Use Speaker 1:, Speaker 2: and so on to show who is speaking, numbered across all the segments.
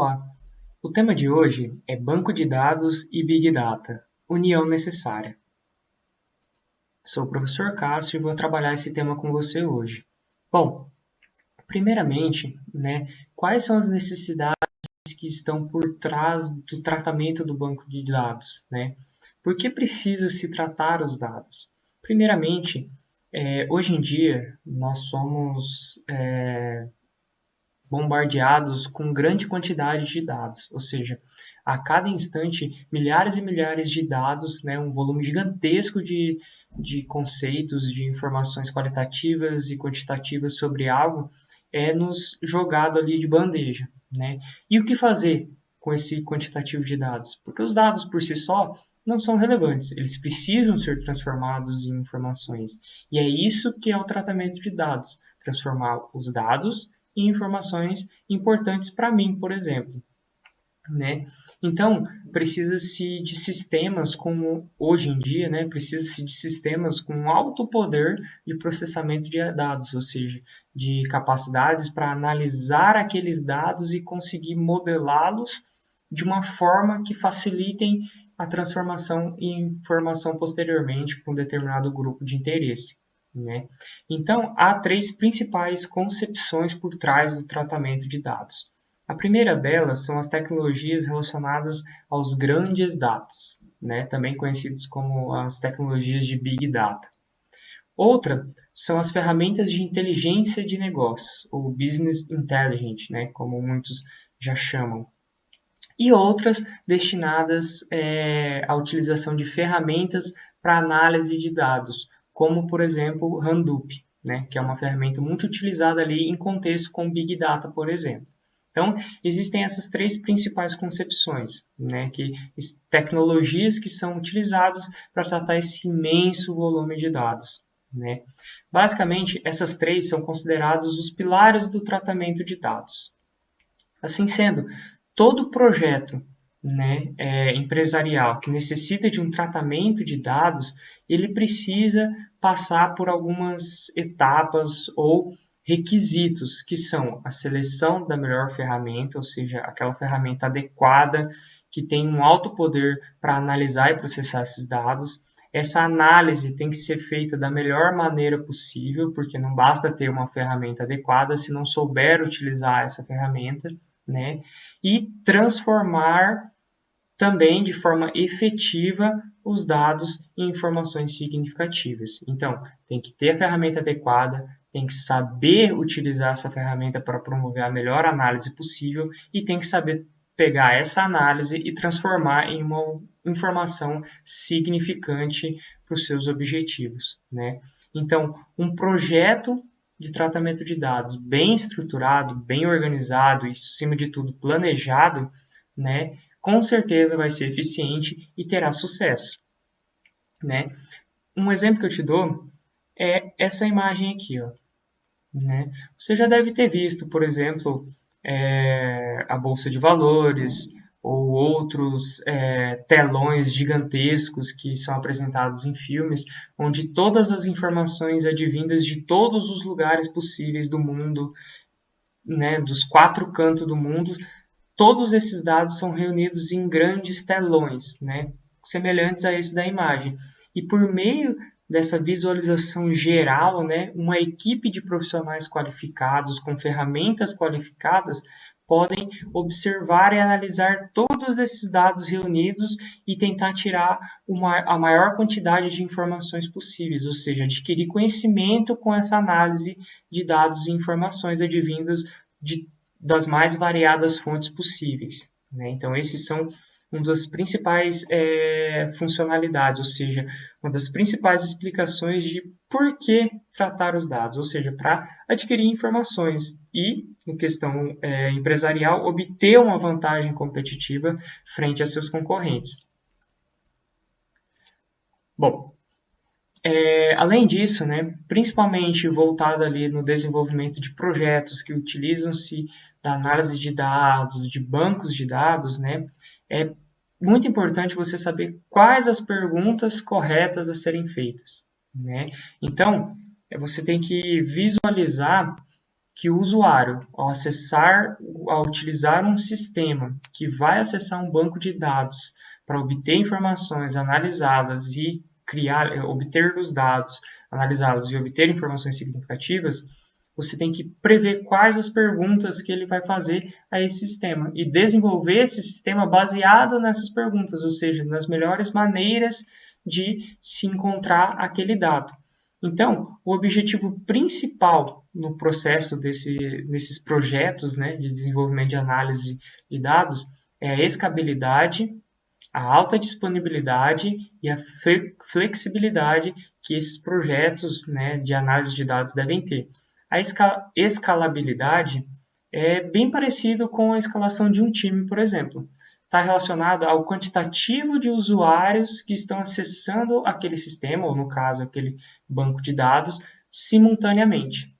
Speaker 1: Olá, o tema de hoje é Banco de Dados e Big Data, união necessária. Sou o professor Cássio e vou trabalhar esse tema com você hoje. Bom, primeiramente, quais são as necessidades que estão por trás do tratamento do banco de dados? Por que precisa se tratar os dados? Primeiramente, hoje em dia, nós somos bombardeados com grande quantidade de dados, ou seja, a cada instante milhares e milhares de dados, um volume gigantesco de conceitos, de informações qualitativas e quantitativas sobre algo é nos jogado ali de bandeja. E o que fazer com esse quantitativo de dados? Porque os dados por si só não são relevantes, eles precisam ser transformados em informações. E é isso que é o tratamento de dados, transformar os dados em informações importantes para mim, por exemplo. Então, precisa-se de sistemas como, hoje em dia, precisa-se de sistemas com alto poder de processamento de dados, ou seja, de capacidades para analisar aqueles dados e conseguir modelá-los de uma forma que facilitem a transformação em informação posteriormente para um determinado grupo de interesse. Então, há três principais concepções por trás do tratamento de dados. A primeira delas são as tecnologias relacionadas aos grandes dados, também conhecidos como as tecnologias de Big Data. Outra são as ferramentas de inteligência de negócios, ou Business Intelligence, como muitos já chamam. E outras destinadas à utilização de ferramentas para análise de dados, como, por exemplo, Hadoop, que é uma ferramenta muito utilizada ali em contexto com Big Data, por exemplo. Então, existem essas três principais concepções, tecnologias que são utilizadas para tratar esse imenso volume de dados. Basicamente, essas três são consideradas os pilares do tratamento de dados. Assim sendo, todo projeto empresarial que necessita de um tratamento de dados, ele precisa passar por algumas etapas ou requisitos, que são a seleção da melhor ferramenta, ou seja, aquela ferramenta adequada, que tem um alto poder para analisar e processar esses dados. Essa análise tem que ser feita da melhor maneira possível, porque não basta ter uma ferramenta adequada se não souber utilizar essa ferramenta, e transformar também de forma efetiva os dados em informações significativas. Então, tem que ter a ferramenta adequada, tem que saber utilizar essa ferramenta para promover a melhor análise possível e tem que saber pegar essa análise e transformar em uma informação significante para os seus objetivos. Então, um projeto de tratamento de dados bem estruturado, bem organizado e, acima de tudo, planejado, com certeza vai ser eficiente e terá sucesso. Um exemplo que eu te dou é essa imagem aqui. Você já deve ter visto, por exemplo, a Bolsa de Valores ou outros telões gigantescos que são apresentados em filmes, onde todas as informações advindas de todos os lugares possíveis do mundo, dos 4 cantos do mundo, todos esses dados são reunidos em grandes telões, semelhantes a esse da imagem. E por meio dessa visualização geral, uma equipe de profissionais qualificados, com ferramentas qualificadas, podem observar e analisar todos esses dados reunidos e tentar tirar a maior quantidade de informações possíveis, ou seja, adquirir conhecimento com essa análise de dados e informações advindas das mais variadas fontes possíveis. Então, esses são uma das principais funcionalidades, ou seja, uma das principais explicações de por que tratar os dados, ou seja, para adquirir informações e, em questão empresarial, obter uma vantagem competitiva frente a seus concorrentes. Bom, além disso, principalmente voltado ali no desenvolvimento de projetos que utilizam-se da análise de dados, de bancos de dados, é muito importante você saber quais as perguntas corretas a serem feitas. Então, você tem que visualizar que o usuário, ao utilizar um sistema que vai acessar um banco de dados para obter informações analisadas e obter os dados analisados e obter informações significativas, você tem que prever quais as perguntas que ele vai fazer a esse sistema e desenvolver esse sistema baseado nessas perguntas, ou seja, nas melhores maneiras de se encontrar aquele dado. Então, o objetivo principal no processo desses projetos, né, de desenvolvimento de análise de dados é a escalabilidade, a alta disponibilidade e a flexibilidade que esses projetos, né, de análise de dados devem ter. A escalabilidade é bem parecido com a escalação de um time, por exemplo. Está relacionado ao quantitativo de usuários que estão acessando aquele sistema, ou no caso, aquele banco de dados, simultaneamente.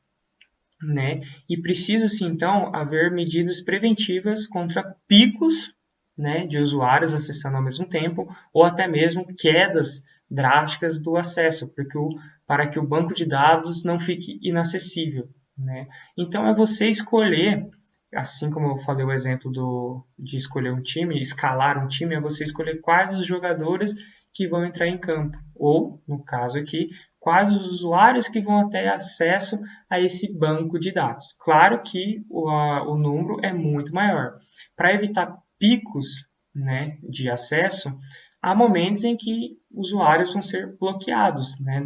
Speaker 1: Né? E precisa-se, então, haver medidas preventivas contra picos, né, de usuários acessando ao mesmo tempo, ou até mesmo quedas drásticas do acesso, para que o banco de dados não fique inacessível. Né? Então, é você escolher, assim como eu falei o exemplo de escolher um time, escalar um time, é você escolher quais os jogadores que vão entrar em campo, ou, no caso aqui, quais os usuários que vão ter acesso a esse banco de dados. Claro que o número é muito maior. Para evitar picos, né, de acesso, há momentos em que usuários vão ser bloqueados, né,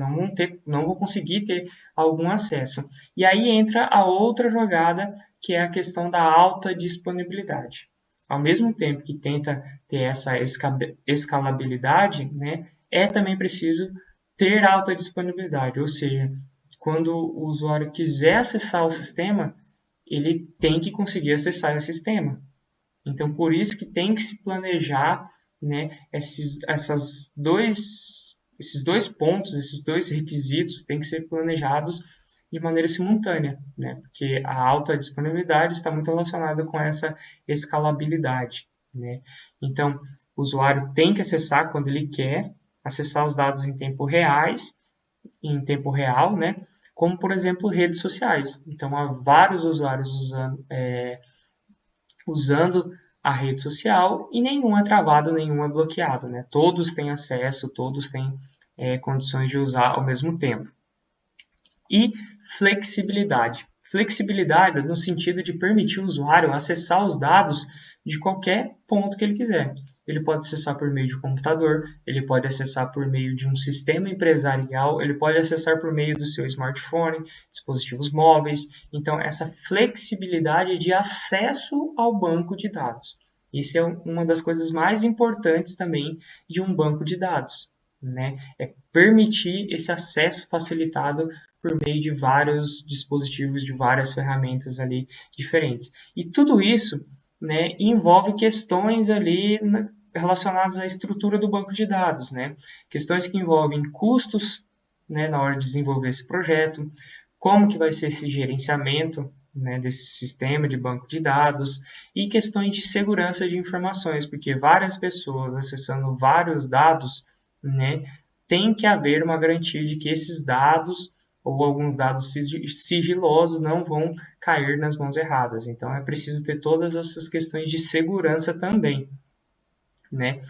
Speaker 1: não vão conseguir ter algum acesso. E aí entra a outra jogada, que é a questão da alta disponibilidade. Ao mesmo tempo que tenta ter essa escalabilidade, né, é também preciso ter alta disponibilidade, ou seja, quando o usuário quiser acessar o sistema, ele tem que conseguir acessar o sistema. Então, por isso que tem que se planejar, né, esses dois pontos, esses dois requisitos têm que ser planejados de maneira simultânea, né, porque a alta disponibilidade está muito relacionada com essa escalabilidade. Né? Então, o usuário tem que acessar quando ele quer, acessar os dados em tempo real, né, como, por exemplo, redes sociais. Então, há vários usuários usando a rede social e nenhum é travado, nenhum é bloqueado. Né? Todos têm acesso, todos têm condições de usar ao mesmo tempo. E flexibilidade. Flexibilidade no sentido de permitir o usuário acessar os dados de qualquer ponto que ele quiser. Ele pode acessar por meio de computador, ele pode acessar por meio de um sistema empresarial, ele pode acessar por meio do seu smartphone, dispositivos móveis. Então, essa flexibilidade de acesso ao banco de dados. Isso é uma das coisas mais importantes também de um banco de dados. Né? É permitir esse acesso facilitado por meio de vários dispositivos, de várias ferramentas ali diferentes. E tudo isso, né, envolve questões ali relacionadas à estrutura do banco de dados, né? Questões que envolvem custos, né, na hora de desenvolver esse projeto, como que vai ser esse gerenciamento, né, desse sistema de banco de dados e questões de segurança de informações, porque várias pessoas acessando vários dados, né, tem que haver uma garantia de que esses dados ou alguns dados sigilosos não vão cair nas mãos erradas. Então, é preciso ter todas essas questões de segurança também. Né?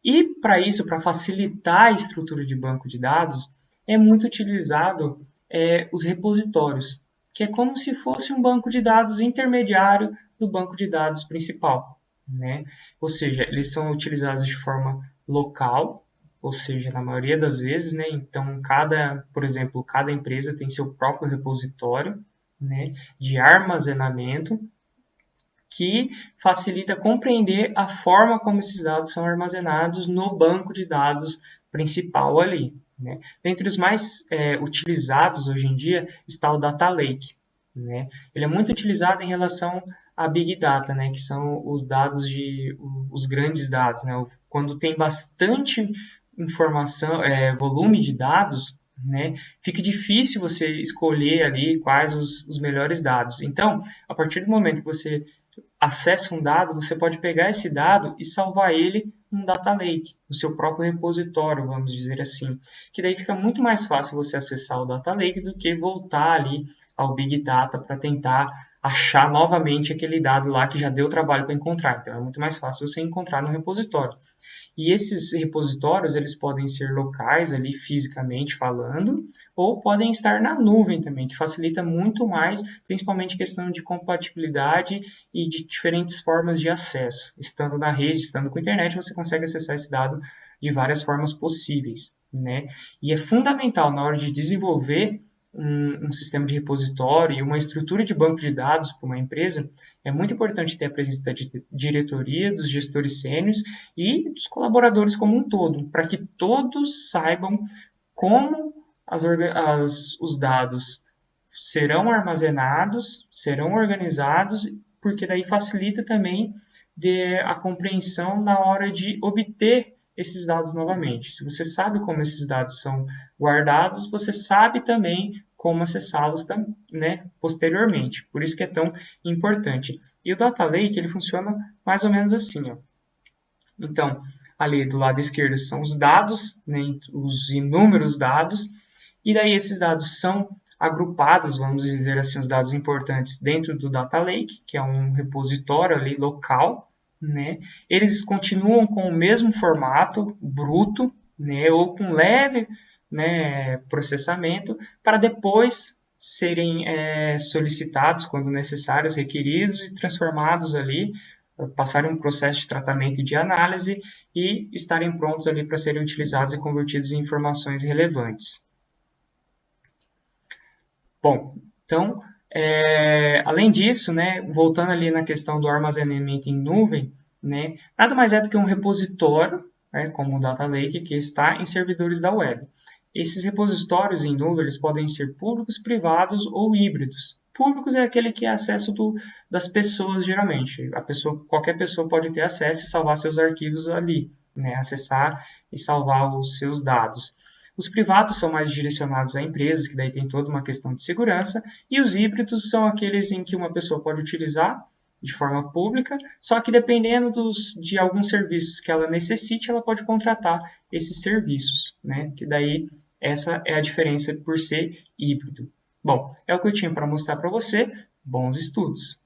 Speaker 1: E, para isso, para facilitar a estrutura de banco de dados, é muito utilizado os repositórios, que é como se fosse um banco de dados intermediário do banco de dados principal. Né? Ou seja, eles são utilizados de forma local, ou seja, na maioria das vezes, né? Então, por exemplo, cada empresa tem seu próprio repositório, né, de armazenamento, que facilita compreender a forma como esses dados são armazenados no banco de dados principal ali. Né? Dentre os mais utilizados hoje em dia está o Data Lake. Né? Ele é muito utilizado em relação a Big Data, né, que são os dados os grandes dados. Né? Quando tem bastante informação, volume de dados, né, fica difícil você escolher ali quais os melhores dados. Então, a partir do momento que você acessa um dado, você pode pegar esse dado e salvar ele um data lake, no seu próprio repositório, vamos dizer assim, que daí fica muito mais fácil você acessar o data lake do que voltar ali ao Big Data para tentar achar novamente aquele dado lá que já deu trabalho para encontrar. Então é muito mais fácil você encontrar no repositório. E esses repositórios, eles podem ser locais ali fisicamente falando, ou podem estar na nuvem também, que facilita muito mais, principalmente questão de compatibilidade e de diferentes formas de acesso. Estando na rede, estando com a internet, você consegue acessar esse dado de várias formas possíveis, né? E é fundamental na hora de desenvolver um sistema de repositório e uma estrutura de banco de dados para uma empresa, é muito importante ter a presença da diretoria, dos gestores sêniores e dos colaboradores como um todo, para que todos saibam como os dados serão armazenados, serão organizados, porque daí facilita também a compreensão na hora de obter esses dados novamente. Se você sabe como esses dados são guardados, você sabe também como acessá-los, né, posteriormente. Por isso que é tão importante. E o Data Lake, ele funciona mais ou menos assim, ó. Então, ali do lado esquerdo são os dados, né, os inúmeros dados, e daí esses dados são agrupados, vamos dizer assim, os dados importantes dentro do Data Lake, que é um repositório ali local, né? Eles continuam com o mesmo formato bruto, né, ou com leve, né, processamento, para depois serem solicitados, quando necessários, requeridos e transformados ali, passarem um processo de tratamento e de análise e estarem prontos ali para serem utilizados e convertidos em informações relevantes. Bom, então, além disso, né, voltando ali na questão do armazenamento em nuvem, né, nada mais é do que um repositório, né, como o Data Lake, que está em servidores da web. Esses repositórios em nuvem eles podem ser públicos, privados ou híbridos. Públicos é aquele que é acesso das pessoas, geralmente. Qualquer pessoa pode ter acesso e salvar seus arquivos ali, né, acessar e salvar os seus dados. Os privados são mais direcionados a empresas, que daí tem toda uma questão de segurança, e os híbridos são aqueles em que uma pessoa pode utilizar de forma pública, só que dependendo de alguns serviços que ela necessite, ela pode contratar esses serviços, né? Que daí essa é a diferença por ser híbrido. Bom, é o que eu tinha para mostrar para você. Bons estudos!